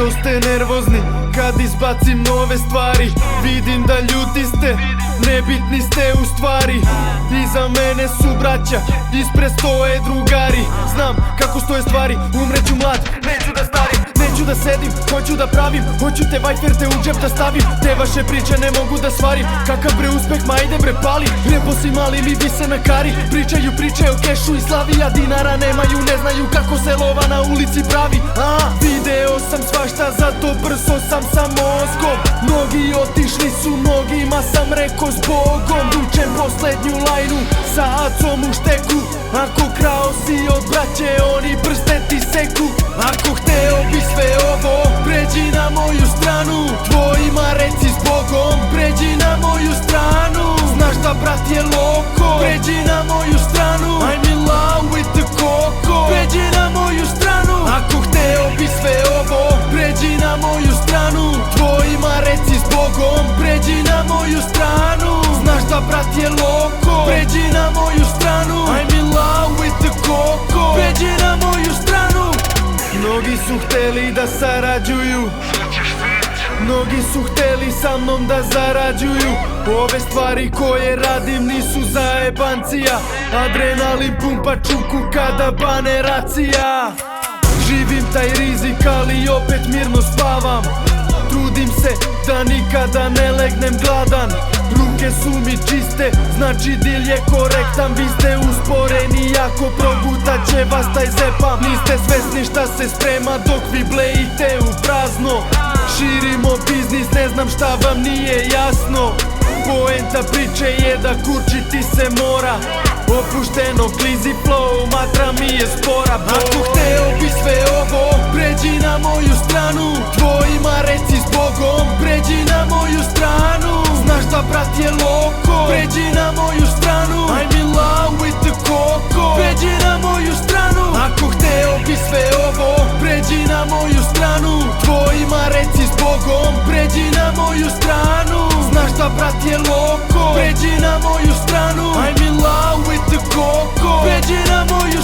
Što ste nervozni kad izbacim nove stvari? Vidim da ljuti ste, nebitni ste u stvari. Iza mene su braća, ispred stoje drugari. Znam kako stoje stvari, umreću mlad, neću da starim. Neću da sedim, hoću da pravim. Hoću te vajferte u džep da stavim. Te vaše priče ne mogu da svarim. Kakav bre uspeh, ma ide bre pali. Repo si mali, mi vise na kari. Pričaju priče o kešu i slavi, a dinara nemaju, ne znaju kako se lova na ulici pravi. Video sam svašta, zato brzo sam sa mozgom. Mnogi otišli su, mnogima sam reko s Bogom. Dučem poslednju lajnu sa acom u šteku. Ako krao si od braće, oni prste ti seku. Ako hteo bi sve ovo, pređi na moju stranu. Tvojima reci s Bogom, pređi na moju stranu. Znaš da brat je loko, pređi na moju stranu. I'm in love with the coco, pređi na moju stranu. Ako hteo bi sve ovo, pređi na moju stranu. Tvojima reci s Bogom, pređi na moju stranu. Znaš da brat je loko, pređi na moju stranu. I'm in love with the coco, pređi na moju stranu. Mnogi su hteli da sarađuju, mnogi su hteli sa mnom da zarađuju. Ove stvari koje radim nisu zajebancija. Adrenalin pumpa čuku kada bane racija. Živim taj rizik, ali opet mirno spavam. Trudim se da nikada ne legnem gladan. Ruke su mi čiste, znači dil je korektan. Vi ste usporeni, ako progutat će vas taj zepam. Niste svesni šta se sprema dok vi blejite u prazno. Širimo biznis, ne znam šta vam nije jasno. Poenta priče je da kurčiti se mora. Opušteno klizi flow, matra mi je spora. Ako hteo bi sve ovo, pređi na moju stranu. Tvojima reci s Bogom, pređi na moju stranu. Znaš da brat je loko, pređi na moju stranu. I'm in love with the coco, pređi na moju stranu. Ako hteo bi sve ovo, pređi na moju stranu. Tvojima reci s Bogom, pređi na moju stranu. Znaš da brat je loko, pređi na moju stranu. I'm in love with the coco, pređi na moju